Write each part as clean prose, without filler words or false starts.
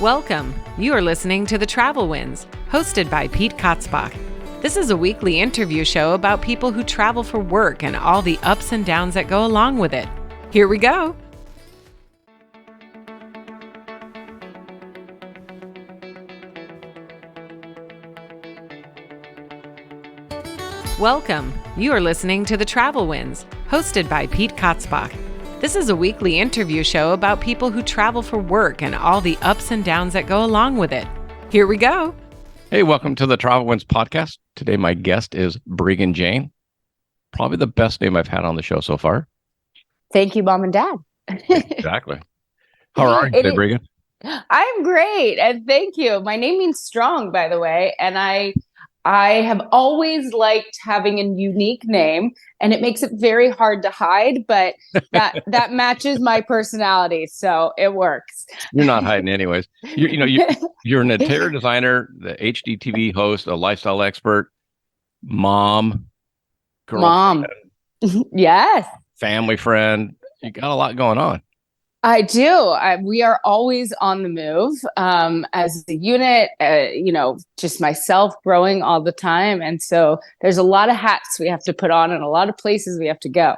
Welcome. You are listening to The Travel Winds, hosted by Pete Kotzbach. This is a weekly interview show about people who travel for work and all the ups and downs that go along with it. Here we go. Welcome. You are listening to The Travel Winds, hosted by Pete Kotzbach. This is a weekly interview show about people who travel for work and all the ups and downs that go along with it. Here we go. Hey, welcome to the Travel Winds podcast. Today, my guest is Breegan Jane. Probably the best name I've had on the show so far. Thank you, Mom and Dad. Exactly. How are you today, Breegan? I'm great, and thank you. My name means strong, by the way, and I have always liked having a unique name, and it makes it very hard to hide, but that matches my personality, so it works. You're not hiding anyways. You're an interior designer, the hgtv host, a lifestyle expert, mom, girlfriend, Yes, family friend. You got a lot going on. I do. We are always on the move as a unit, just myself growing all the time. And so there's a lot of hats we have to put on and a lot of places we have to go.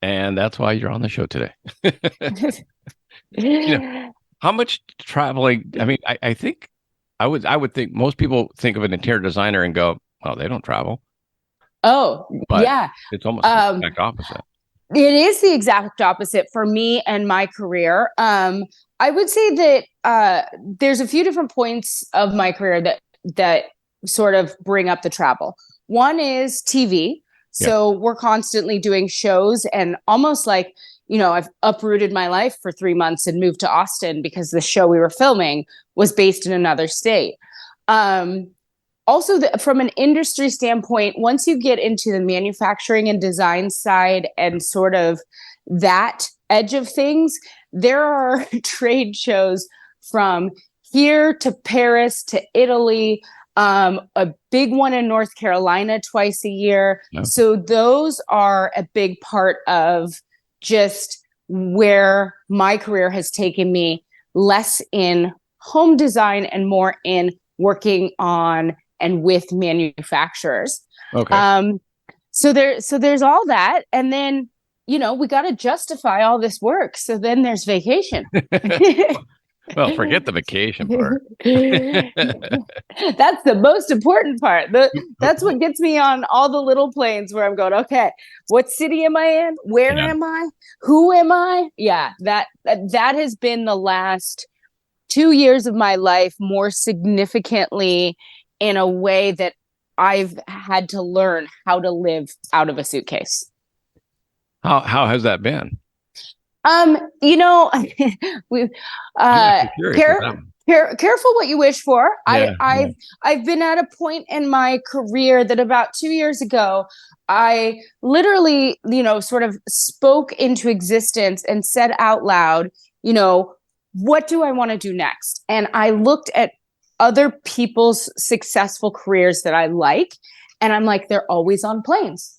And that's why you're on the show today. How much traveling? I mean, I think I would think most people think of an interior designer and go, well, they don't travel. Oh, but yeah. It's almost the exact opposite. It is the exact opposite for me and my career. I would say that there's a few different points of my career that sort of bring up the travel. One is TV. So we're constantly doing shows, and almost like, I've uprooted my life for 3 months and moved to Austin because the show we were filming was based in another state. Also, from an industry standpoint, once you get into the manufacturing and design side and sort of that edge of things, there are trade shows from here to Paris to Italy, a big one in North Carolina twice a year. No. So those are a big part of just where my career has taken me, less in home design and more in working on and with manufacturers. Okay. So there's all that. And then, we got to justify all this work. So then there's vacation. Well, forget the vacation part. That's the most important part. That's what gets me on all the little planes where I'm going, okay, what city am I in? Where am I? Who am I? Yeah, that has been the last 2 years of my life more significantly in a way that I've had to learn how to live out of a suitcase. How has that been? We careful what you wish for. Yeah, I've been at a point in my career that about 2 years ago, I literally, sort of spoke into existence and said out loud, what do I want to do next? And I looked at other people's successful careers that I like, and I'm like, they're always on planes.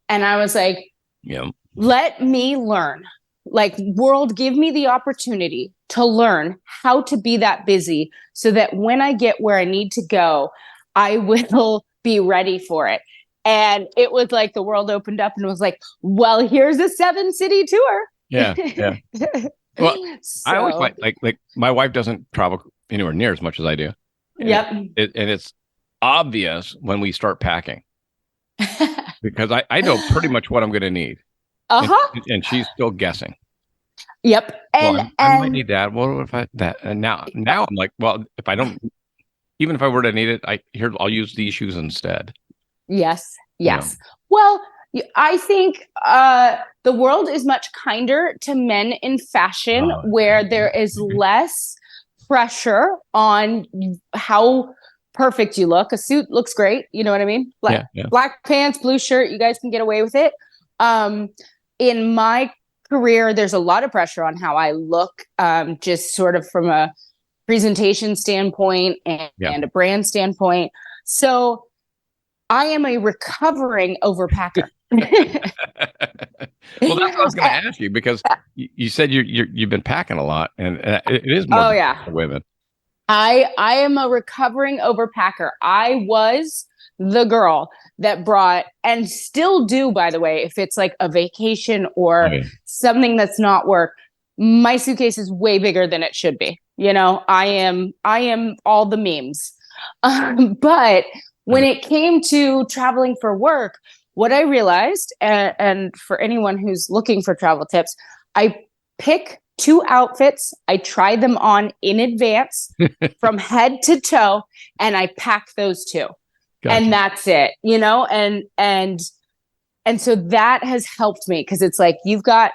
And I was like, let me learn. Like, world, give me the opportunity to learn how to be that busy so that when I get where I need to go, I will be ready for it. And it was like the world opened up and was like, well, here's a 7-city tour. Yeah. Well, so, I always like my wife doesn't travel anywhere near as much as I do. And it's obvious when we start packing because I know pretty much what I'm going to need. And she's still guessing. Yep. And I might need that. What if I that? And now I'm like, well, if I don't, even if I were to need it, I'll use these shoes instead. Yes. Well, I think the world is much kinder to men in fashion, where there is less pressure on how perfect you look. A suit looks great. You know what I mean? Black pants, blue shirt, you guys can get away with it. In my career, there's a lot of pressure on how I look, just sort of from a presentation standpoint and a brand standpoint. So I am a recovering overpacker. Well, that's what I was going to ask you, because you said you've been packing a lot, and it is more for women. I am a recovering overpacker. I was the girl that brought, and still do, by the way, if it's like a vacation or something that's not work, my suitcase is way bigger than it should be. I am all the memes. But when it came to traveling for work, what I realized, and for anyone who's looking for travel tips, I pick 2 outfits. I try them on in advance from head to toe, and I pack those 2. Gotcha. And that's it, and so that has helped me, because it's like you've got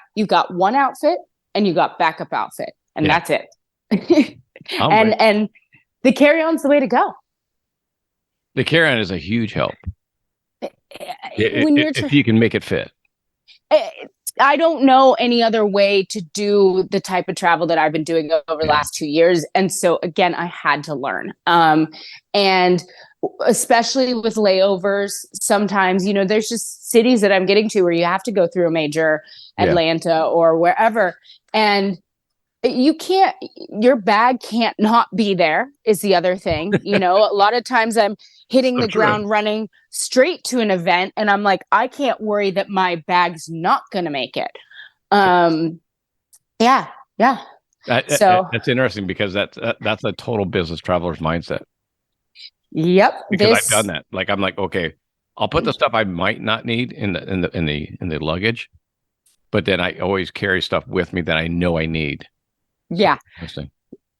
one outfit and you got backup outfit, and that's it. and the carry-on's the way to go. The carry-on is a huge help. If you can make it fit. I don't know any other way to do the type of travel that I've been doing over the last 2 years. And so again, I had to learn. And especially with layovers, sometimes, there's just cities that I'm getting to where you have to go through a major Atlanta or wherever. And your bag can't not be there is the other thing. A lot of times I'm hitting the ground running straight to an event, and I'm like, I can't worry that my bag's not going to make it. Yeah. So that's interesting, because that's a total business traveler's mindset. Yep. Because I've done that. Like, I'm like, okay, I'll put the stuff I might not need in the luggage, but then I always carry stuff with me that I know I need. Yeah.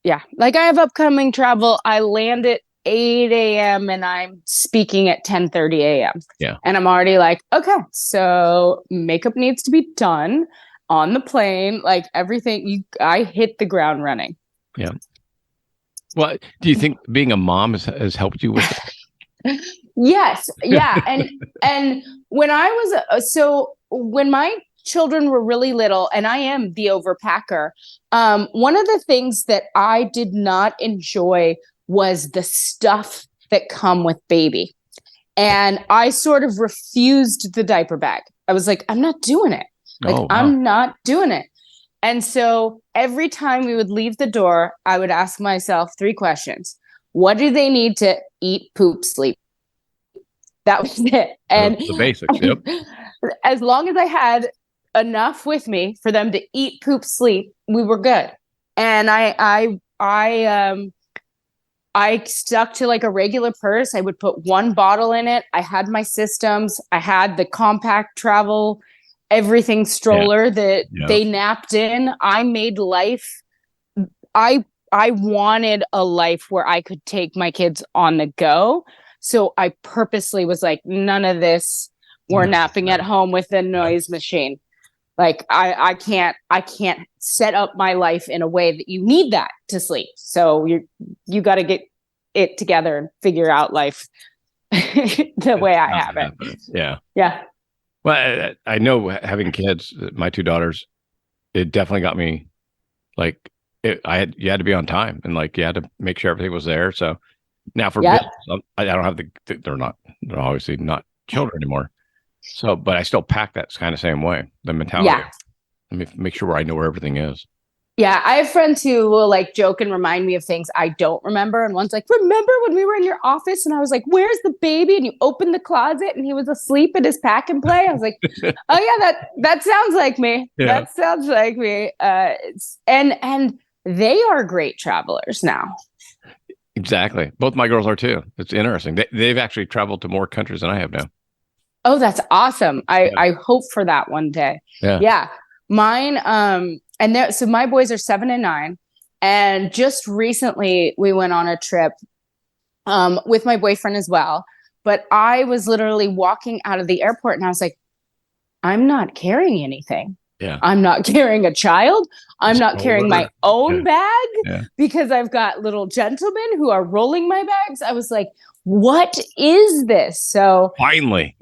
Yeah. Like, I have upcoming travel. I land at 8 a.m. and I'm speaking at 10:30 a.m. Yeah. And I'm already like, okay, so makeup needs to be done on the plane. Like, everything, I hit the ground running. Yeah. Well, do you think being a mom has helped you with it? Yes. Yeah. And when I was, when my children were really little, and I am the overpacker, one of the things that I did not enjoy was the stuff that come with baby. And I sort of refused the diaper bag. I was like, I'm not doing it. I'm not doing it. And so every time we would leave the door, I would ask myself 3 questions. What do they need to eat, poop, sleep? That was it. And the basics. Yep. As long as I had enough with me for them to eat, poop, sleep, we were good. And I stuck to like a regular purse. I would put 1 bottle in it. I had my systems. I had the compact travel, everything stroller that they napped in. I made life. I wanted a life where I could take my kids on the go. So I purposely was like, none of this. We're napping at home with the noise machine. Like, I can't set up my life in a way that you need that to sleep. So you got to get it together and figure out life the way I have it. Yeah. Yeah. Well, I know, having kids, my 2 daughters, it definitely got me like, you had to be on time, and like, you had to make sure everything was there. So now for business, I don't have they're obviously not children anymore. So, but I still pack that kind of same way, the mentality. Yeah. Let me make sure I know where everything is. Yeah. I have friends who will like joke and remind me of things I don't remember. And one's like, remember when we were in your office and I was like, where's the baby? And you opened the closet and he was asleep in his pack and play. I was like, oh yeah, that sounds like me. Yeah. That sounds like me. And they are great travelers now. Exactly. Both my girls are too. It's interesting. They've actually traveled to more countries than I have now. Oh, that's awesome. I hope for that one day. Yeah. Mine, so my boys are 7 and 9. And just recently we went on a trip with my boyfriend as well. But I was literally walking out of the airport and I was like, I'm not carrying anything. Yeah. I'm not carrying a child. I'm not carrying my own bag because I've got little gentlemen who are rolling my bags. I was like, what is this? So finally,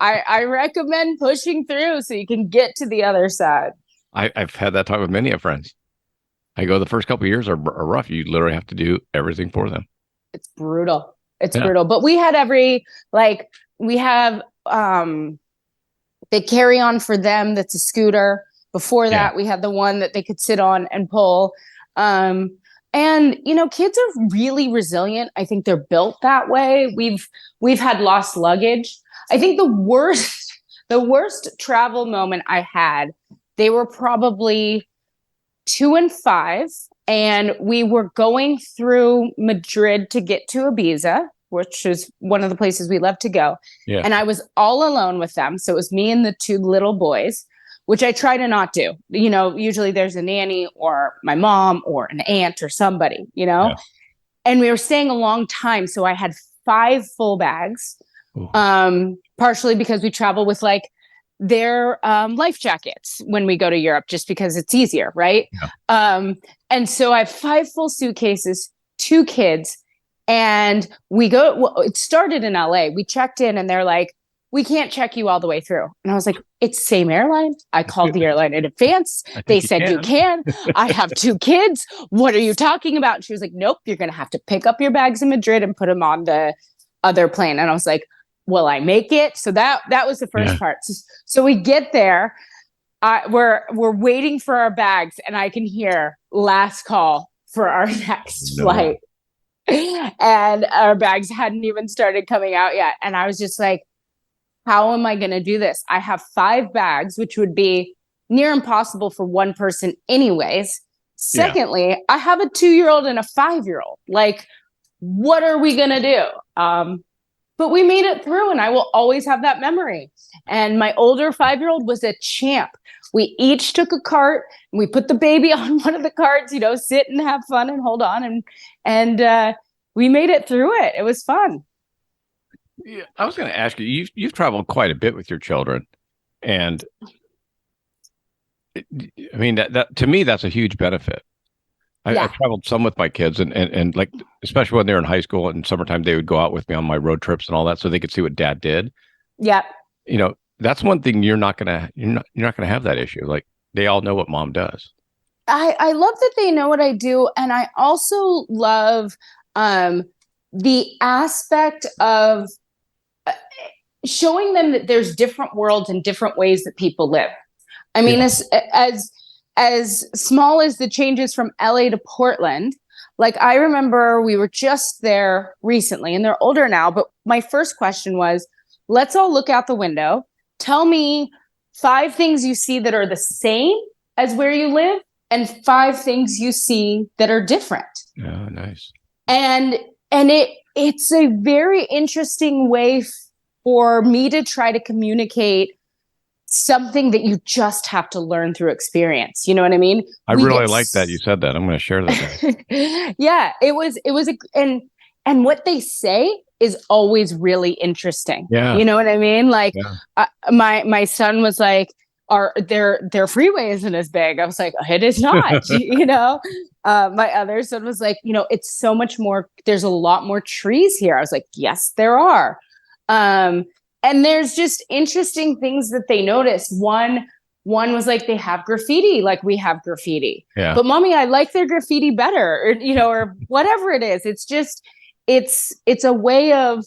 I recommend pushing through so you can get to the other side. I've had that talk with many of friends. I go, the first couple of years are rough. You literally have to do everything for them. It's brutal. It's brutal. But we had we have They carry on for them. That's a scooter. Before that, we had the one that they could sit on and pull. And, kids are really resilient. I think they're built that way. We've had lost luggage. I think the worst travel moment I had, they were probably 2 and 5. And we were going through Madrid to get to Ibiza, which is one of the places we love to go. Yeah. And I was all alone with them. So it was me and the 2 little boys, which I try to not do. Usually there's a nanny or my mom or an aunt or somebody, Yeah. And we were staying a long time. So I had 5 full bags, partially because we travel with their life jackets when we go to Europe, just because it's easier, right? Yeah. And so I have 5 full suitcases, 2 kids, and it started in LA. We checked in and they're like, we can't check you all the way through. And I was like, it's same airline. I called the airline in advance. They said you can. I have 2 kids. What are you talking about? And she was like, nope, you're going to have to pick up your bags in Madrid and put them on the other plane. And I was like, will I make it? So that was the first part. So we get there. We're waiting for our bags, and I can hear last call for our next flight. And our bags hadn't even started coming out yet. And I was just like, how am I going to do this? I have 5 bags, which would be near impossible for one person anyways. Secondly, I have a 2-year-old and a 5-year-old. Like, what are we going to do? But we made it through, and I will always have that memory. And my older 5-year-old was a champ. We each took a cart and we put the baby on one of the carts, sit and have fun and hold on. And we made it through it. It was fun. Yeah, I was going to ask you, you've traveled quite a bit with your children. And I mean, that to me, that's a huge benefit. I traveled some with my kids and like, especially when they're in high school and summertime, they would go out with me on my road trips and all that, so they could see what dad did. Yeah. That's one thing you're not gonna have that issue. Like, they all know what mom does. I love that they know what I do. And I also love the aspect of showing them that there's different worlds and different ways that people live. I mean, as small as the changes from LA to Portland, like I remember we were just there recently and they're older now, but my first question was, let's all look out the window. Tell me 5 things you see that are the same as where you live and 5 things you see that are different. Oh, nice. And it's a very interesting way for me to try to communicate something that you just have to learn through experience. You know what I mean? I really like that you said that. I'm going to share that. Yeah, it was and what they say is always really interesting. Yeah. You know what I mean? Like my son was like, their freeway isn't as big. I was like, it is not. My other son was like, it's so much more. There's a lot more trees here. I was like, yes, there are. And there's just interesting things that they notice. One was like, they have graffiti, like we have graffiti. Yeah. But mommy, I like their graffiti better, or whatever it is. It's just, it's a way of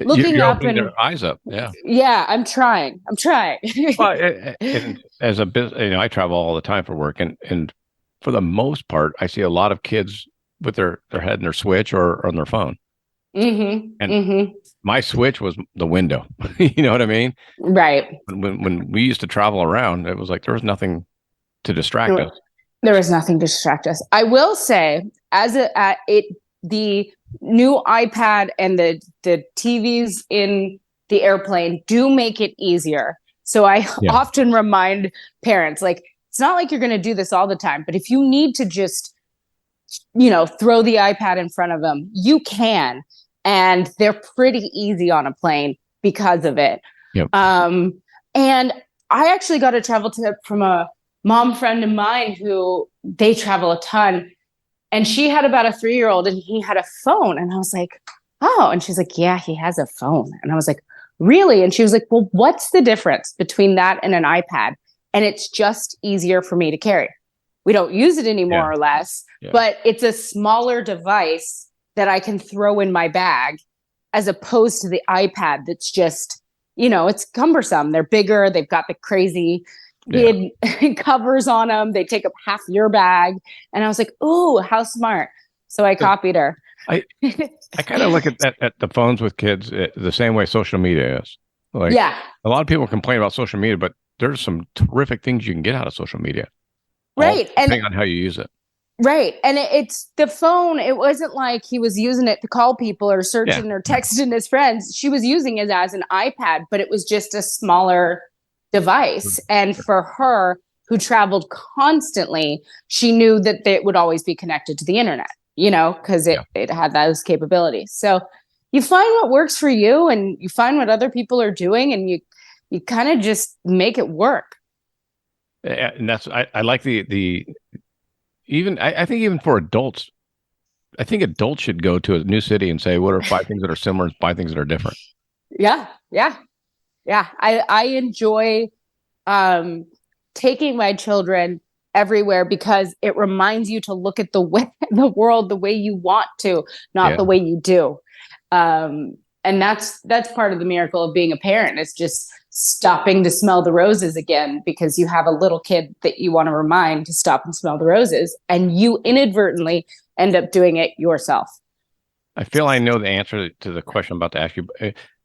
looking you're up opening and their eyes up. Yeah. Yeah, I'm trying. Well, and as a business, I travel all the time for work, and for the most part, I see a lot of kids with their head in their Switch or on their phone. Mm-hmm. And my Switch was the window. You know what I mean? Right. When we used to travel around, it was like there was nothing to distract us. There was nothing to distract us. I will say, the new iPad and the TVs in the airplane do make it easier. So I often remind parents, like, it's not like you're going to do this all the time, but if you need to just, throw the iPad in front of them, you can. And they're pretty easy on a plane because of it. Yep. And I actually got a travel tip from a mom friend of mine who they travel a ton. And she had about a 3-year-old and he had a phone. And I was like, oh, and she's like, yeah, he has a phone. And I was like, really? And she was like, well, what's the difference between that and an iPad? And it's just easier for me to carry. We don't use it any more or less, but it's a smaller device that I can throw in my bag as opposed to the iPad that's just it's cumbersome. They're bigger. They've got the crazy kid covers on them. They take up half your bag. And I was like, ooh, how smart. So I copied her. I kind of look at the phones with kids the same way social media is. Like, a lot of people complain about social media, but there's some terrific things you can get out of social media. Right. Depending on how you use it. Right. And it's the phone. It wasn't like he was using it to call people or searching or texting his friends. She was using it as an iPad, but it was just a smaller device. And for her, who traveled constantly, she knew that it would always be connected to the internet, because it had those capabilities. So you find what works for you, and you find what other people are doing, and you kind of just make it work. And that's, I like the even, I think even for adults, I think adults should go to a new city and say, what are 5 things that are similar and 5 things that are different? Yeah. I enjoy taking my children everywhere because it reminds you to look at the world the way you want to, not the way you do. And that's part of the miracle of being a parent. It's just stopping to smell the roses again, because you have a little kid that you want to remind to stop and smell the roses, and you inadvertently end up doing it yourself. I feel I know the answer to the question I'm about to ask you.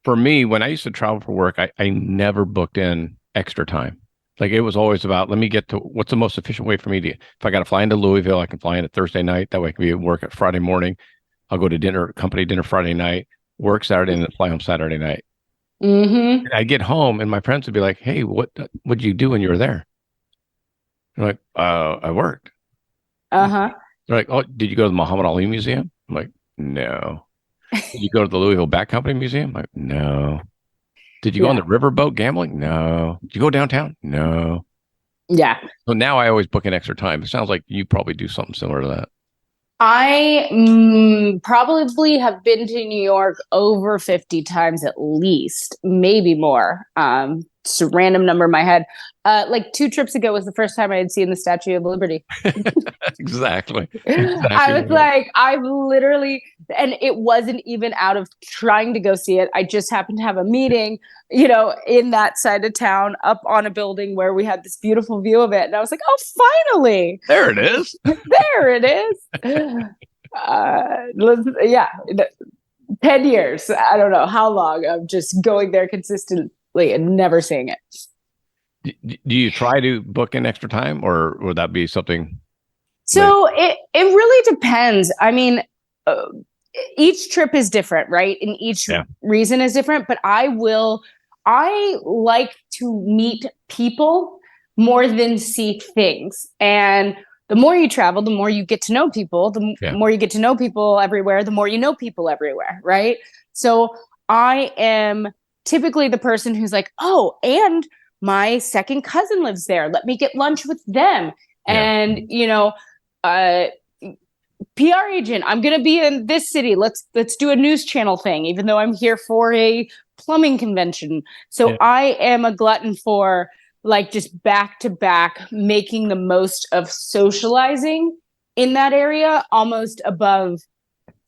For me, when I used to travel for work, I never booked in extra time. Like, it was always about, let me get to what's the most efficient way for me to, if I got to fly into Louisville, I can fly in at Thursday night. That way I can be at work at Friday morning. I'll go to company dinner Friday night, work Saturday, and then fly home Saturday night. Mm-hmm. I'd get home and my friends would be like, hey, what'd you do when you were there? I'm like, I worked. Uh-huh. They're like, oh, did you go to the Muhammad Ali Museum? I'm like, no. Did you go to the Louisville Bat Company Museum? I'm like, no. Did you go on the riverboat gambling? No. Did you go downtown? No. Yeah. So now I always book in extra time. It sounds like you probably do something similar to that. I probably have been to New York over 50 times at least, maybe more. It's a random number in my head. Like 2 trips ago was the first time I had seen the Statue of Liberty. Exactly. I was like, I've literally, and it wasn't even out of trying to go see it. I just happened to have a meeting, in that side of town, up on a building where we had this beautiful view of it. And I was like, oh, finally. There it is. There it is. 10 years. I don't know how long of just going there consistently and never seeing it. Do you try to book in extra time, or would that be something? So it really depends. I mean, each trip is different, right? And each reason is different, but I like to meet people more than see things. And the more you travel, the more you get to know people. The more you get to know people everywhere, the more you know people everywhere, right? So I am typically the person who's like, oh, and my second cousin lives there. Let me get lunch with them. And, PR agent, I'm going to be in this city. Let's do a news channel thing, even though I'm here for a plumbing convention. So I am a glutton for like just back to back, making the most of socializing in that area, almost above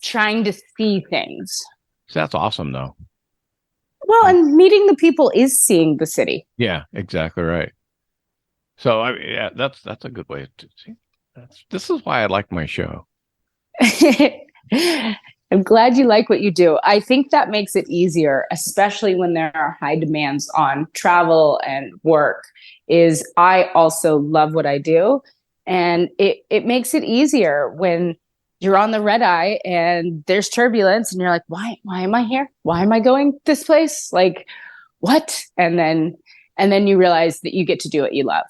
trying to see things. So that's awesome, though. Well, and meeting the people is seeing the city. Yeah, exactly right. So that's a good way to see. This is why I like my show. I'm glad you like what you do. I think that makes it easier, especially when there are high demands on travel and work. I also love what I do, and it makes it easier when you're on the red eye and there's turbulence and you're like, why am I here? Why am I going this place? Like, what? And then you realize that you get to do what you love.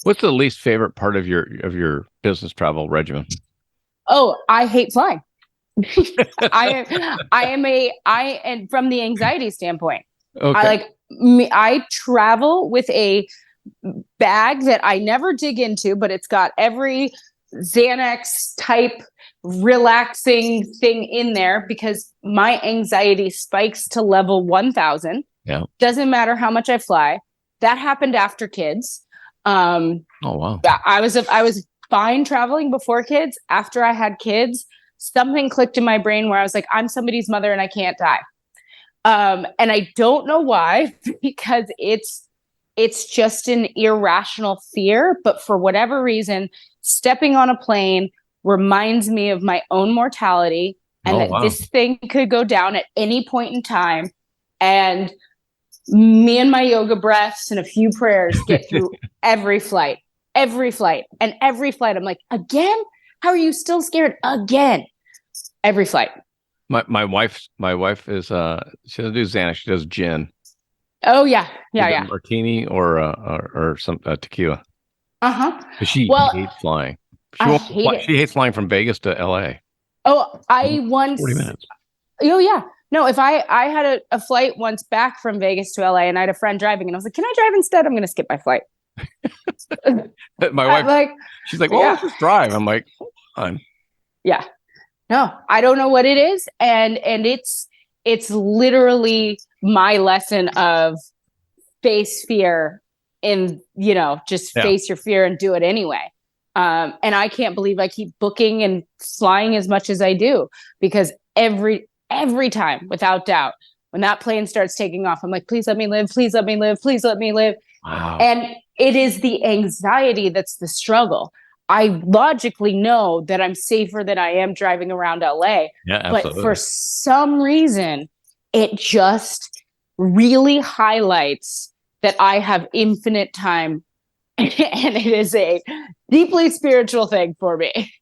What's the least favorite part of your business travel regimen? Oh, I hate flying. I am from the anxiety standpoint. Okay. I travel with a bag that I never dig into, but it's got every Xanax type relaxing thing in there because my anxiety spikes to level 1000. Yeah. Doesn't matter how much I fly. That happened after kids. Oh, wow. I was fine traveling before kids. After I had kids, something clicked in my brain where I was like, I'm somebody's mother and I can't die. And I don't know why, because it's just an irrational fear. But for whatever reason, stepping on a plane reminds me of my own mortality, and that this thing could go down at any point in time. And me and my yoga breaths and a few prayers get through every flight. And every flight, I'm like, again? How are you still scared? Again? Every flight. My wife is she doesn't do Xanax, she does gin. Oh yeah. Martini or some tequila. She hates flying. She hates flying from Vegas to LA. Oh, I once 40 minutes. Oh yeah. No, if I had a flight once back from Vegas to LA, and I had a friend driving, and I was like, can I drive instead? I'm gonna skip my flight. My wife, she's like, well, let's just drive. I'm like, fine. Yeah. No, I don't know what it is. And it's literally my lesson of face fear and, just face your fear and do it anyway. And I can't believe I keep booking and flying as much as I do, because every time, without doubt, when that plane starts taking off, I'm like, please let me live. Please let me live. Please let me live. Wow. And it is the anxiety that's the struggle. I logically know that I'm safer than I am driving around LA. Yeah, absolutely. But for some reason, it just really highlights that I have infinite time. And it is a deeply spiritual thing for me.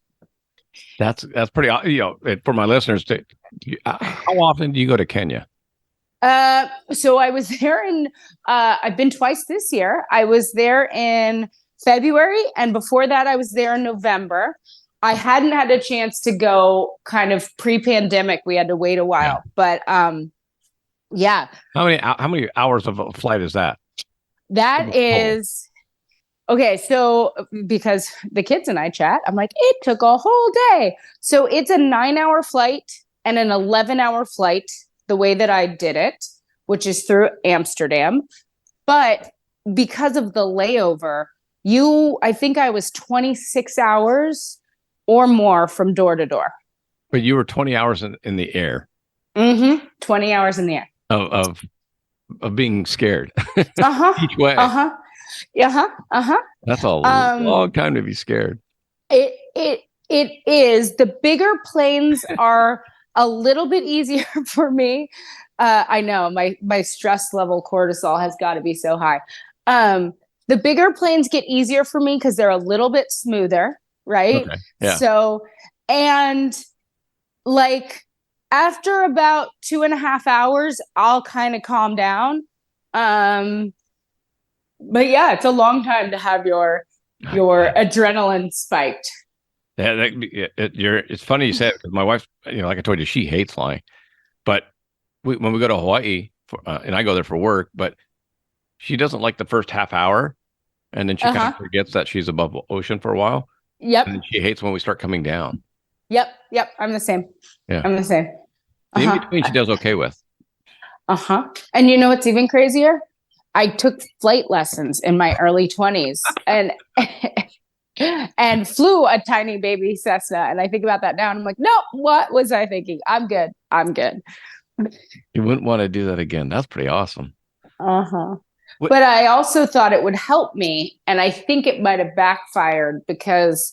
That's pretty, for my listeners, how often do you go to Kenya? So I was there I've been twice this year. I was there in February, and before that I was there in November. I hadn't had a chance to go kind of pre-pandemic. We had to wait a while, but yeah. How many hours of a flight is that? That is okay. So because the kids and I chat, I'm like, it took a whole day. So it's a 9-hour flight and an 11-hour flight, the way that I did it, which is through Amsterdam. But because of the layover, I think I was 26 hours or more from door to door. But you were 20 hours in the air. 20 hours in the air. Of being scared. Each way. That's a long time to be scared. It is. The bigger planes are a little bit easier for me. I know my stress level, cortisol, has got to be so high. The bigger planes get easier for me because they're a little bit smoother, right? Okay. Yeah. So, and like after about 2.5 hours, I'll kind of calm down. But yeah, it's a long time to have your adrenaline spiked. Yeah, it's funny you say it, because my wife, like I told you, she hates flying. But when we go to Hawaii, and I go there for work, but she doesn't like the first half hour, and then she kind of forgets that she's above the ocean for a while. Yep. And then she hates when we start coming down. Yep. I'm the same. Yeah. I'm the same. In between, she does okay with. And you know what's even crazier? I took flight lessons in my early 20s and flew a tiny baby Cessna. And I think about that now, and I'm like, no, what was I thinking? I'm good. You wouldn't want to do that again. That's pretty awesome. But I also thought it would help me, and I think it might have backfired because,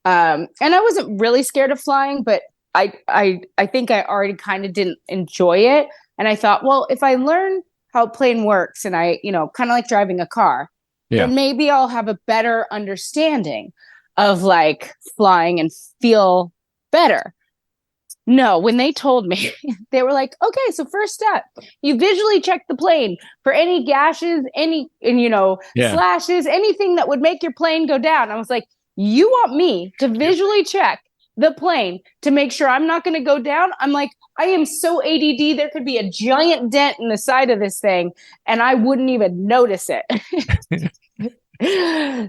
and I wasn't really scared of flying, but I think I already kind of didn't enjoy it. And I thought, well, if I learn how a plane works, and I, kind of like driving a car, then maybe I'll have a better understanding of like flying and feel better. No, when they told me, they were like, okay, so first step, you visually check the plane for any gashes, slashes, anything that would make your plane go down. I was like, you want me to visually check the plane to make sure I'm not going to go down? I'm like, I am so ADD. There could be a giant dent in the side of this thing and I wouldn't even notice it.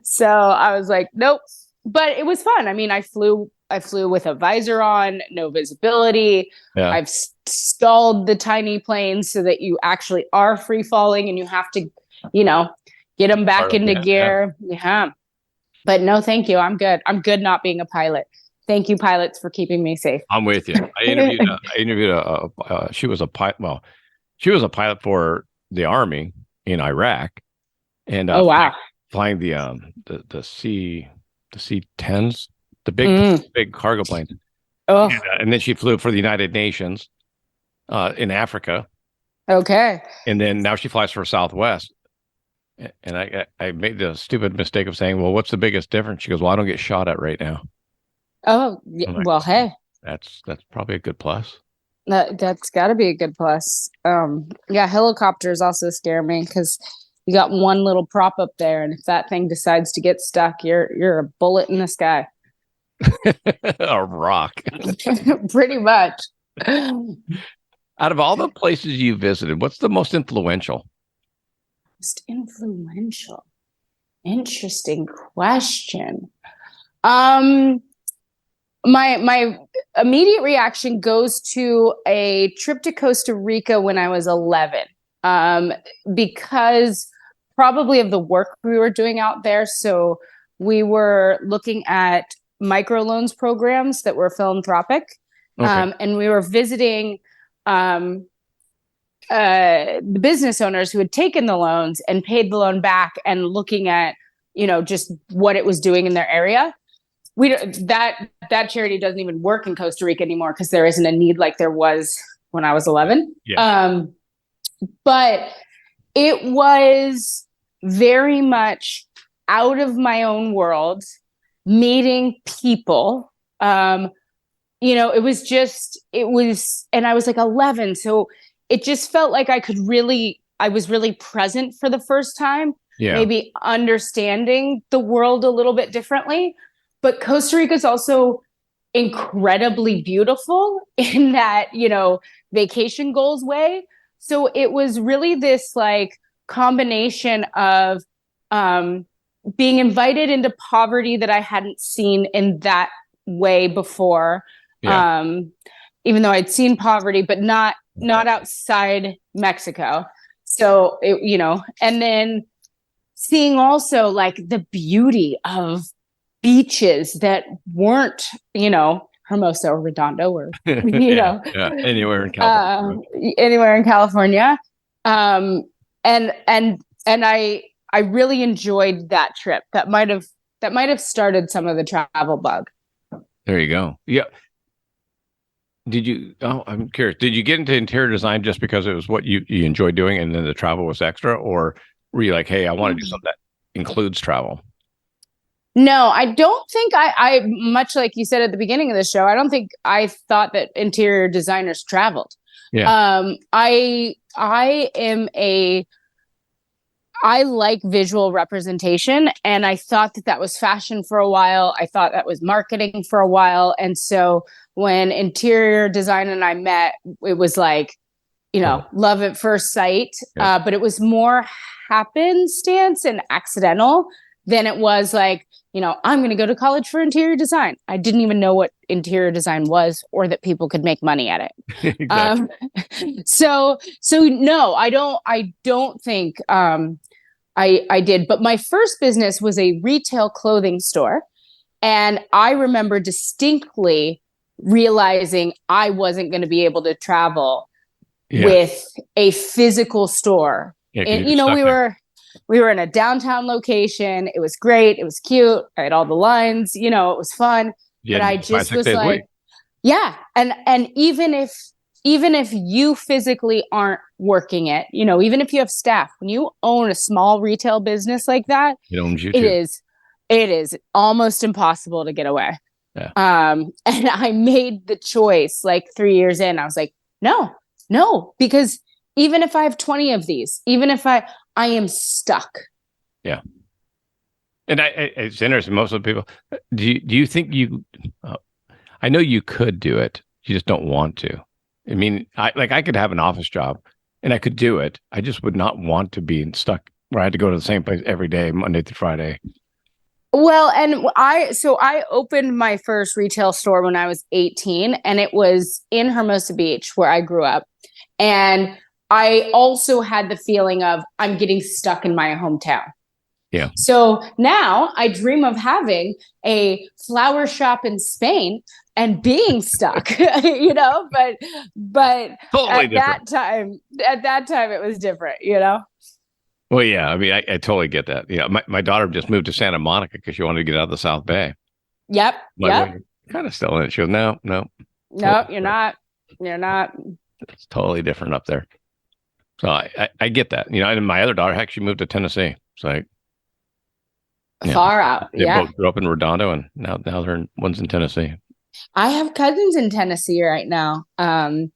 So I was like, nope. But it was fun. I mean, I flew with a visor on, no visibility. Yeah. I've stalled the tiny planes so that you actually are free falling and you have to, get them back into gear. Yeah. But no, thank you. I'm good. I'm good not being a pilot. Thank you, pilots, for keeping me safe. I'm with you. I interviewed she was a pilot. Well, She was a pilot for the Army in Iraq, and oh wow, flying the C-10s, the big cargo planes. Oh, and then she flew for the United Nations in Africa. Okay. And then now she flies for Southwest. And I made the stupid mistake of saying, well, what's the biggest difference? She goes, well, I don't get shot at right now. Oh, like, well, hey, that's probably a good plus. That's got to be a good plus. Yeah, helicopters also scare me because you got one little prop up there, and if that thing decides to get stuck, you're a bullet in the sky. A rock. Pretty much. Out of all the places you visited, what's the most influential? Most influential. Interesting question. My immediate reaction goes to a trip to Costa Rica when I was 11. Because probably of the work we were doing out there. So we were looking at microloans programs that were philanthropic. Okay. And we were visiting the business owners who had taken the loans and paid the loan back, and looking at, just what it was doing in their area. That charity doesn't even work in Costa Rica anymore because there isn't a need like there was when I was 11. Yeah. But it was very much out of my own world, meeting people. And I was like 11. So it just felt like I was really present for the first time, maybe understanding the world a little bit differently. But Costa Rica is also incredibly beautiful in that, vacation goals way. So it was really this like combination of being invited into poverty that I hadn't seen in that way before. Yeah. Even though I'd seen poverty, but not outside Mexico. So and then seeing also like the beauty of beaches that weren't, Hermosa or Redondo or, anywhere in California. Anywhere in California. And I really enjoyed that trip. That might have started some of the travel bug. There you go. Yeah. I'm curious, did you get into interior design just because it was what you enjoyed doing and then the travel was extra, or were you like, hey, I want to do something that includes travel? No, I don't think I much like you said at the beginning of the show, I don't think I thought that interior designers traveled. Yeah. I like visual representation, and I thought that was fashion for a while. I thought that was marketing for a while. And so when interior design and I met, it was like, love at first sight. Yeah. But it was more happenstance and accidental than it was like, I'm going to go to college for interior design. I didn't even know what interior design was or that people could make money at it. Exactly. So no, I don't think I did. But my first business was a retail clothing store. And I remember distinctly realizing I wasn't going to be able to travel with a physical store. Yeah, and, we were in a downtown location. It was great. It was cute. I had all the lines, it was fun. But I just was like, yeah. And even if you physically aren't working it, even if you have staff, when you own a small retail business like that, it owns you too. It is almost impossible to get away. Yeah. And I made the choice like 3 years in. I was like, no, because even if I have 20 of these, even if I am stuck. Yeah. And it's interesting. Most of the people, do you think I know you could do it. You just don't want to. I mean, I could have an office job and I could do it. I just would not want to be stuck where I had to go to the same place every day, Monday through Friday. Well, and I opened my first retail store when I was 18, and it was in Hermosa Beach where I grew up. And I also had the feeling of I'm getting stuck in my hometown. Yeah. So now I dream of having a flower shop in Spain and being stuck, but Totally at that time it was different, Well, yeah, I mean, I totally get that. Yeah, my daughter just moved to Santa Monica because she wanted to get out of the South Bay. Yep. Kind of still in it. She goes, no, totally you're not. You're not. It's totally different up there. So I get that. And my other daughter actually moved to Tennessee. It's like far out. They both grew up in Redondo, and now one's in Tennessee. I have cousins in Tennessee right now, and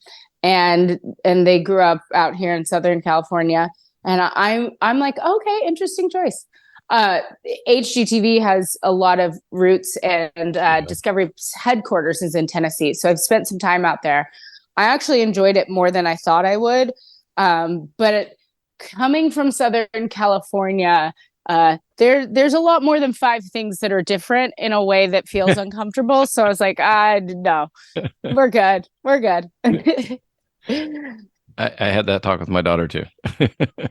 they grew up out here in Southern California. And I'm like, okay, interesting choice. HGTV has a lot of roots, and Discovery's headquarters is in Tennessee. So I've spent some time out there. I actually enjoyed it more than I thought I would. But coming from Southern California, there's a lot more than 5 things that are different in a way that feels uncomfortable. So I was like, no, we're good. We're good. I had that talk with my daughter too.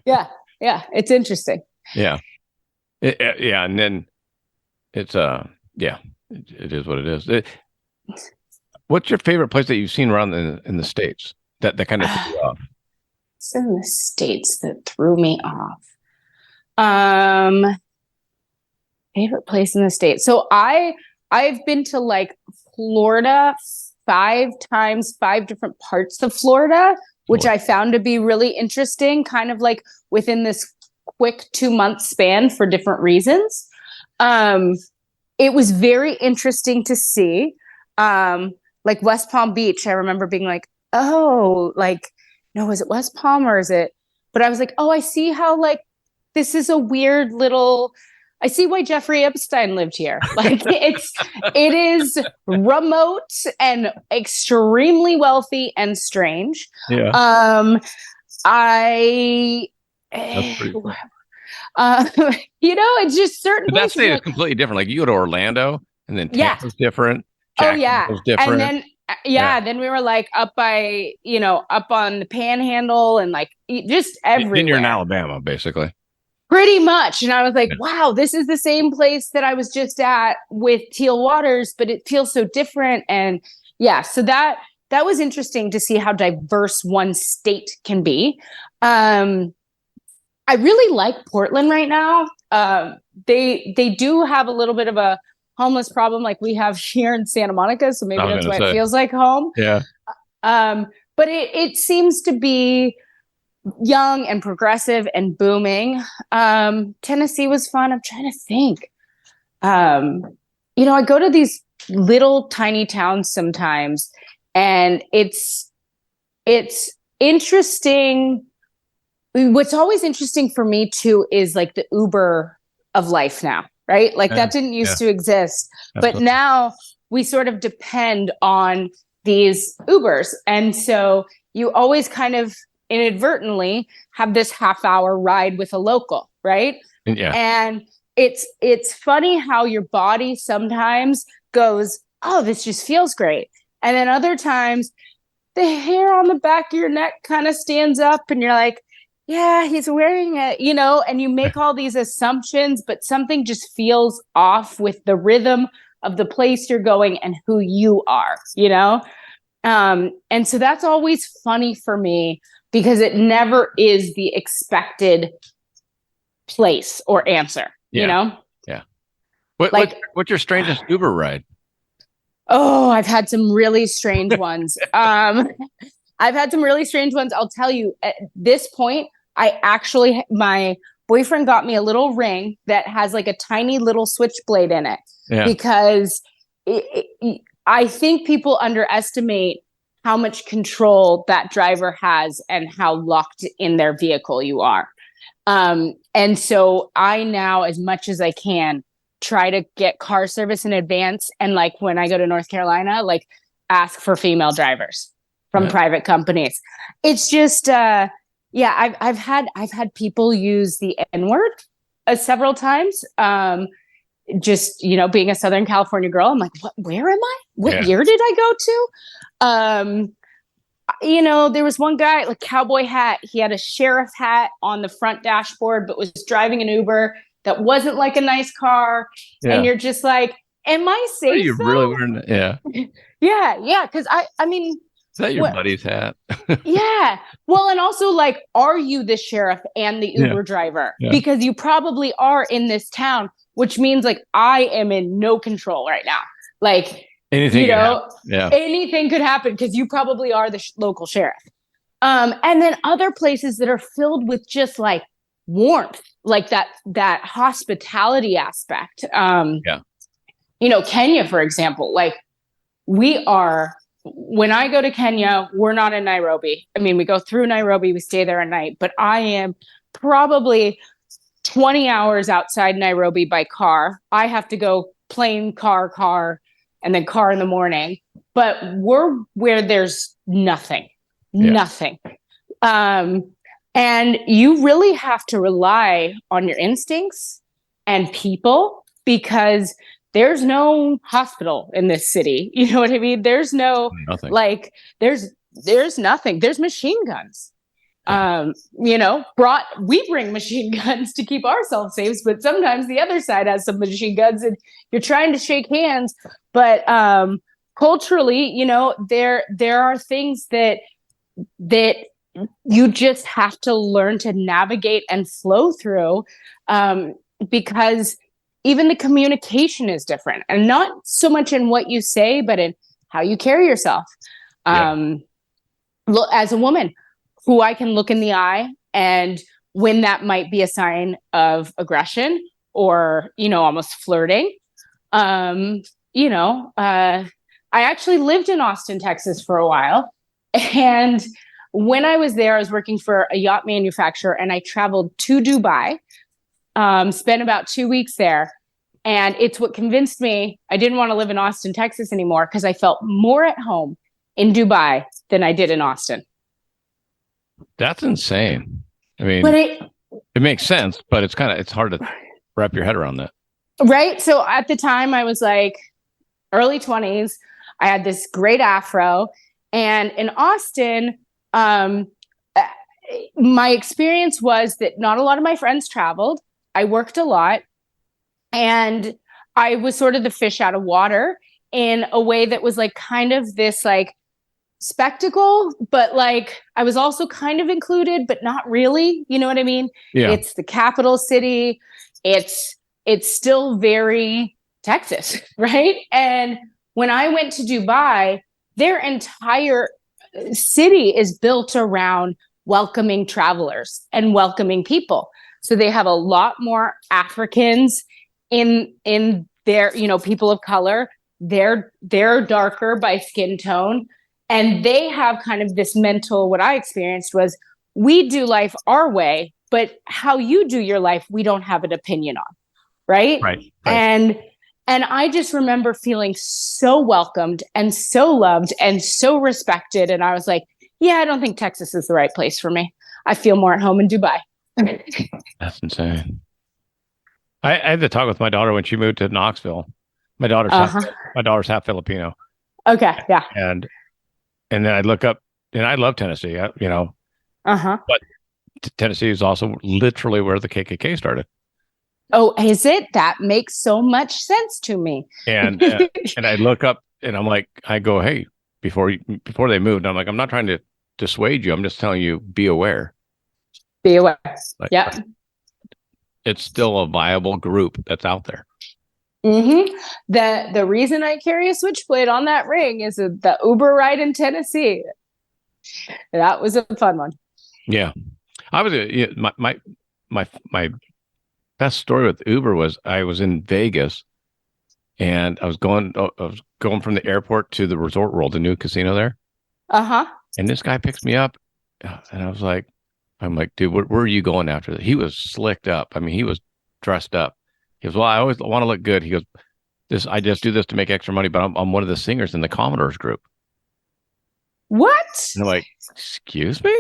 Yeah. It's interesting. Yeah. Yeah. And then it's, it is what it is. What's your favorite place that you've seen around in the States that kind of threw you off? It's in the States that threw me off. Favorite place in the States. So I've been to like Florida 5 times, 5 different parts of Florida, which I found to be really interesting, kind of like within this quick 2-month span for different reasons. It was very interesting to see. Like West Palm Beach, I remember being like, oh, like, no, is it West Palm or is it? But I was like, oh, I see how like this is a weird little. I see why Jeffrey Epstein lived here. Like it is remote and extremely wealthy and strange. Yeah. That's pretty cool. It's just certain. But that state is completely different. Like you go to Orlando, and then Tampa's different. Jacksonville's different. And then then we were like up by up on the Panhandle and like just everywhere. Then you're in Alabama, basically. Pretty much. And I was like, wow, this is the same place that I was just at with Teal Waters, but it feels so different. And so that was interesting to see how diverse one state can be. I really like Portland right now. They do have a little bit of a homeless problem like we have here in Santa Monica. So maybe that's why it feels like home. Yeah. But it seems to be young and progressive and booming. Tennessee was fun. I'm trying to think. I go to these little tiny towns sometimes, and it's interesting. What's always interesting for me too is like the Uber of life now, right? Like that didn't used to exist, but now we sort of depend on these Ubers. And so you always kind of inadvertently have this half-hour ride with a local, right? And it's funny how your body sometimes goes, oh, this just feels great. And then other times the hair on the back of your neck kind of stands up and you're like, yeah, he's wearing it, and you make all these assumptions, but something just feels off with the rhythm of the place you're going and who you are, and so that's always funny for me because it never is the expected place or answer, Yeah. What's your strangest Uber ride? Oh, I've had some really strange ones. I've had some really strange ones. I'll tell you at this point, my boyfriend got me a little ring that has like a tiny little switchblade in it because I think people underestimate how much control that driver has and how locked in their vehicle you are. And so I now, as much as I can, try to get car service in advance. And like when I go to North Carolina, like ask for female drivers from private companies. It's just, I've had people use the N-word several times. Just, being a Southern California girl, I'm like, where am I? What year did I go to? There was one guy, like cowboy hat. He had a sheriff hat on the front dashboard, but was driving an Uber that wasn't like a nice car. And you're just like, am I safe? Are you really wearing that? Yeah. Yeah. Because I mean, is that your buddy's hat? Yeah. Well, and also like, are you the sheriff and the Uber driver? Yeah. Because you probably are in this town, which means like I am in no control right now. Like, anything, anything could happen because you probably are the local sheriff. And then other places that are filled with just like warmth, like that hospitality aspect. Kenya, for example, like when I go to Kenya, we're not in Nairobi. I mean, we go through Nairobi, we stay there a night, but I am probably 20 hours outside Nairobi by car. I have to go plane, car, and then car in the morning. But we're where there's nothing. And you really have to rely on your instincts and people, because there's no hospital in this city. You know what I mean? There's nothing. Like there's nothing. There's machine guns. We bring machine guns to keep ourselves safe, but sometimes the other side has some machine guns and you're trying to shake hands. But culturally, there are things that you just have to learn to navigate and flow through, because even the communication is different, and not so much in what you say, but in how you carry yourself. As a woman who I can look in the eye, and when that might be a sign of aggression or, almost flirting. I actually lived in Austin, Texas for a while. And when I was there, I was working for a yacht manufacturer, and I traveled to Dubai, spent about 2 weeks there. And it's what convinced me I didn't want to live in Austin, Texas anymore, because I felt more at home in Dubai than I did in Austin. That's insane. I mean, but it makes sense, but it's hard to wrap your head around that. Right. So at the time I was like early 20s. I had this great afro. And in Austin, my experience was that not a lot of my friends traveled. I worked a lot, and I was sort of the fish out of water in a way that was like kind of this like spectacle, but like I was also kind of included, but not really. You know what I mean? Yeah. It's the capital city. It's still very Texas, right? And when I went to Dubai, their entire city is built around welcoming travelers and welcoming people. So they have a lot more Africans in their, people of color. They're darker by skin tone. And they have kind of this mental, what I experienced was, we do life our way, but how you do your life, we don't have an opinion on. Right. And I just remember feeling so welcomed and so loved and so respected. And I was like, yeah, I don't think Texas is the right place for me. I feel more at home in Dubai. That's insane. I had to talk with my daughter when she moved to Knoxville. My daughter's half Filipino. Okay. Yeah. And then I look up, and I love Tennessee, but Tennessee is also literally where the KKK started. Oh, is it? That makes so much sense to me. And I look up, and I'm like, I go, hey, before they moved, I'm like, I'm not trying to dissuade you. I'm just telling you, be aware. Be aware. Yeah. It's still a viable group that's out there. Mm-hmm. The reason I carry a switchblade on that ring is the Uber ride in Tennessee. That was a fun one. Yeah. I was my best story with Uber was I was in Vegas, and I was going from the airport to the Resort World, the new casino there. And this guy picks me up, and I'm like, dude, where are you going after that? He was slicked up. I mean, he was dressed up. He goes, well, I always want to look good. He goes, I just do this to make extra money, but I'm one of the singers in the Commodores group. What? And I'm like, excuse me?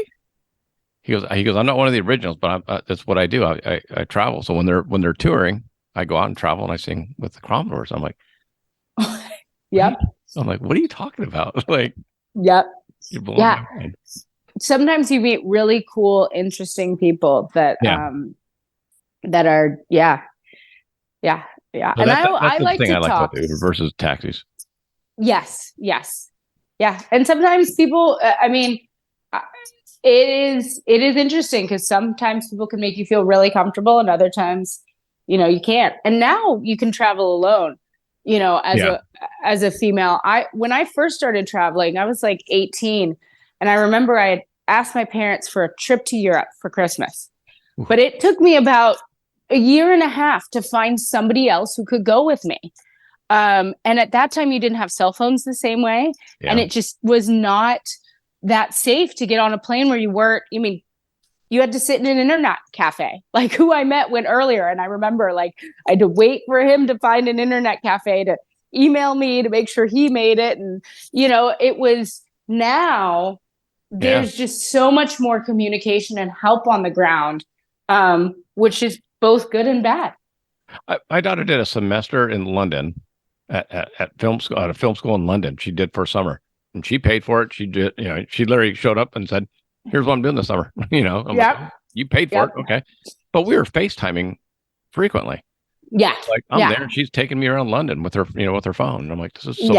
He goes, I'm not one of the originals, but that's what I do. I travel. So when they're touring, I go out and travel, and I sing with the Commodores. I'm like, yep. I'm like, what are you talking about? Like, yep. You're blowing my mind. Sometimes you meet really cool, interesting people that that are Yeah. So And I like the thing to I like talk about Uber versus taxis. Yes. Yeah. And sometimes people, it is interesting because sometimes people can make you feel really comfortable and other times, you can't. And now you can travel alone, as a female. When I first started traveling, I was like 18, and I remember I had asked my parents for a trip to Europe for Christmas. But it took me about a year and a half to find somebody else who could go with me. And at that time, you didn't have cell phones the same way. Yeah. And it just was not that safe to get on a plane where you weren't, you had to sit in an internet cafe. Like who I met went earlier. And I remember like I had to wait for him to find an internet cafe to email me to make sure he made it. And, it was now there's just so much more communication and help on the ground, which is both good and bad. My daughter did a semester in London at film school, at a film school in London. She did for a summer, and she paid for it. She did, she literally showed up and said, "Here's what I'm doing this summer." Like, you paid for it, okay? But we were FaceTiming frequently. Yeah, like I'm there, and she's taking me around London with her, with her phone. And I'm like, this is so.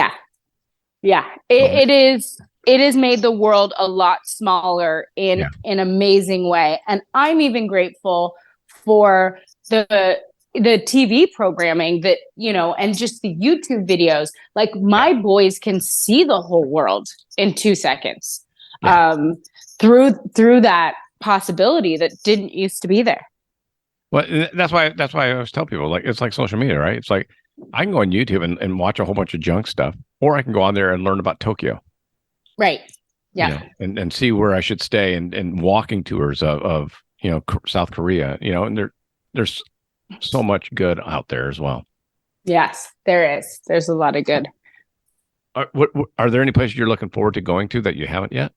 Yeah. It is. It has made the world a lot smaller in an amazing way, and I'm even grateful for the TV programming that, and just the YouTube videos. Like my boys can see the whole world in 2 seconds, through that possibility that didn't used to be there. Well, that's why I always tell people, like, it's like social media, right? It's like I can go on YouTube and watch a whole bunch of junk stuff, or I can go on there and learn about Tokyo. Right. Yeah. And see where I should stay, and walking tours of South Korea, and there's so much good out there as well. Yes, there is. There's a lot of good. Are there any places you're looking forward to going to that you haven't yet?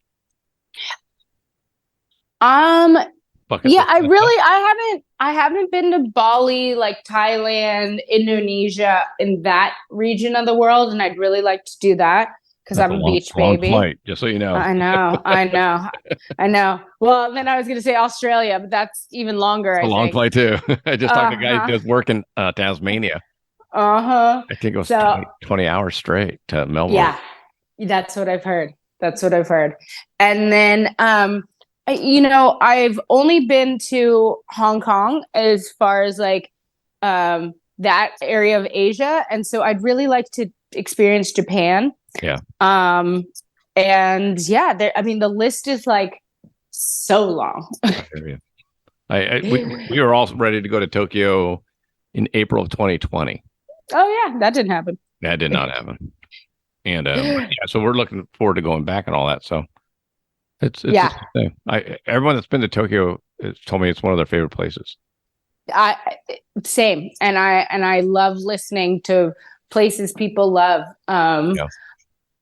I haven't been to Bali, like Thailand, Indonesia, in that region of the world, and I'd really like to do that because I'm a beach baby. Flight, just so you know. I know. Well, then I was going to say Australia, but that's even longer. It's a long flight too. I just talked to a guy who does work in Tasmania. I think it was 20 hours straight to Melbourne. Yeah, that's what I've heard. And then, I've only been to Hong Kong as far as like that area of Asia, and so I'd really like to experience Japan. Yeah. And the list is like so long. We were all ready to go to Tokyo in April of 2020. Oh yeah, that didn't happen. That did not happen. And so we're looking forward to going back and all that. So it's thing. Everyone that's been to Tokyo has told me it's one of their favorite places. Same. And I love listening to places people love.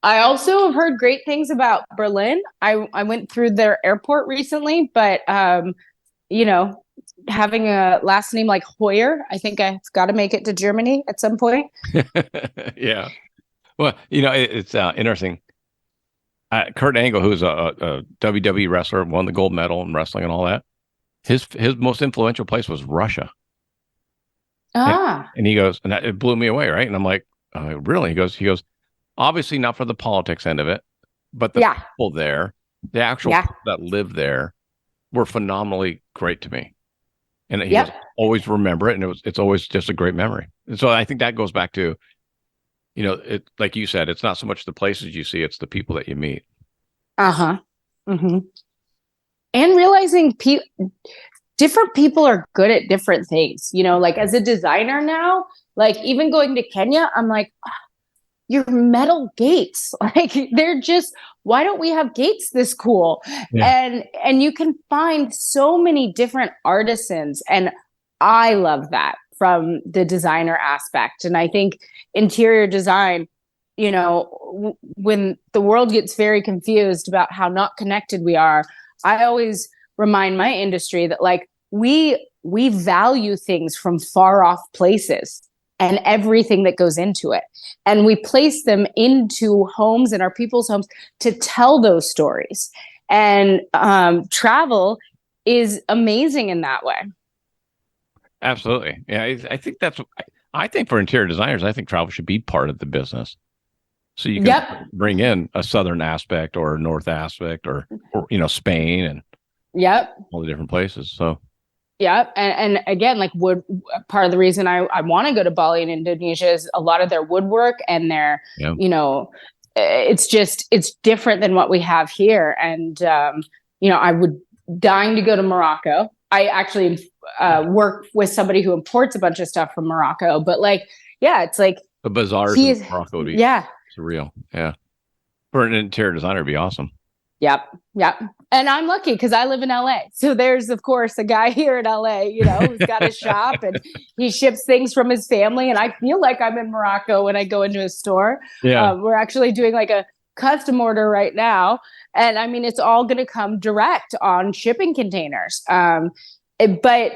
I also have heard great things about Berlin. I went through their airport recently, but having a last name like Hoyer, I think I've got to make it to Germany at some point. Yeah. Well, it's interesting. Kurt Angle, who's a WWE wrestler, won the gold medal in wrestling and all that. His most influential place was Russia. And he goes, and it blew me away, right? And I'm like, really? He goes, obviously not for the politics end of it, but the people there, the actual people that live there, were phenomenally great to me. And he always remember it, and it's always just a great memory. And so I think that goes back to, it, like you said, it's not so much the places you see, it's the people that you meet. Mm-hmm. And realizing different people are good at different things. Like as a designer now, like even going to Kenya, I'm like, your metal gates, like they're just, why don't we have gates this cool? And you can find so many different artisans, and I love that from the designer aspect. And I think interior design, when the world gets very confused about how not connected we are, I always remind my industry that like we value things from far off places and everything that goes into it. And we place them into homes and our people's homes to tell those stories. And travel is amazing in that way. Absolutely. Yeah, I think for interior designers, I think travel should be part of the business. So you can bring in a southern aspect or a north aspect or Spain and all the different places. So and again, like part of the reason I want to go to Bali and Indonesia is a lot of their woodwork and their it's different than what we have here. And I would dying to go to Morocco. I actually work with somebody who imports a bunch of stuff from Morocco, but it's like the bazaars in Morocco would be surreal. Yeah. For an interior designer, it'd be awesome. Yep. And I'm lucky because I live in LA. So there's, of course, a guy here in LA, who's got a shop and he ships things from his family. And I feel like I'm in Morocco when I go into a store. Yeah. We're actually doing like a custom order right now. And I mean, it's all going to come direct on shipping containers. But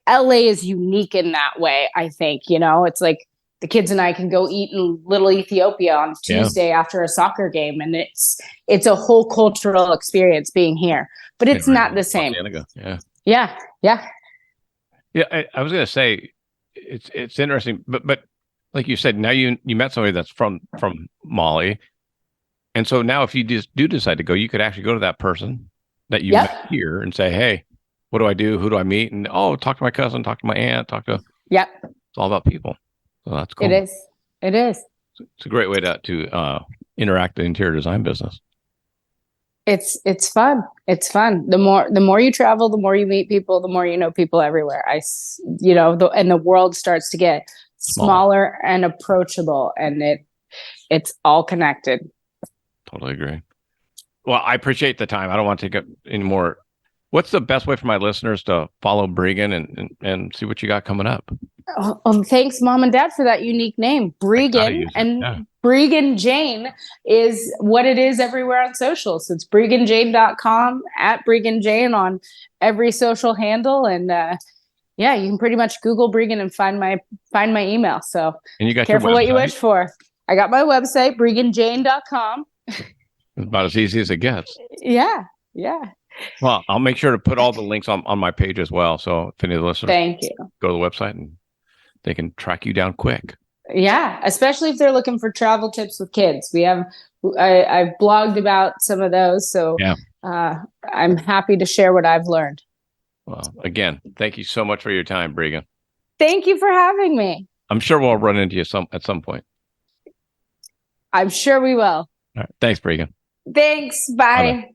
LA is unique in that way, I think. It's like the kids and I can go eat in Little Ethiopia on Tuesday after a soccer game. And it's a whole cultural experience being here, but it's not the same. Yeah. I was going to say it's interesting, but like you said, now you met somebody that's from Mali. And so now if you just do decide to go, you could actually go to that person that you met here and say, hey, what do I do? Who do I meet? And talk to my cousin, talk to my aunt, it's all about people. So that's cool. It is. It's a great way to interact in the interior design business. It's fun. It's fun. The more you travel, the more you meet people, the more you know people everywhere. And the world starts to get smaller and approachable, and it's all connected. Totally agree. Well, I appreciate the time. I don't want to take up any more. What's the best way for my listeners to follow Breegan and see what you got coming up? Thanks, Mom and Dad, for that unique name. Breegan and Breegan Jane is what it is everywhere on social. So it's BreeganJane.com, at Breegan Jane on every social handle. And you can pretty much Google Breegan and find my email. So and you got careful what you wish for. I got my website, BreeganJane.com. It's about as easy as it gets. Yeah. Well, I'll make sure to put all the links on my page as well. So if any of the listeners go to the website and they can track you down quick. Yeah, especially if they're looking for travel tips with kids. I've blogged about some of those. So I'm happy to share what I've learned. Well, again, thank you so much for your time, Breegan. Thank you for having me. I'm sure we'll run into you at some point. I'm sure we will. All right. Thanks, Breegan. Thanks. Bye. Bye-bye.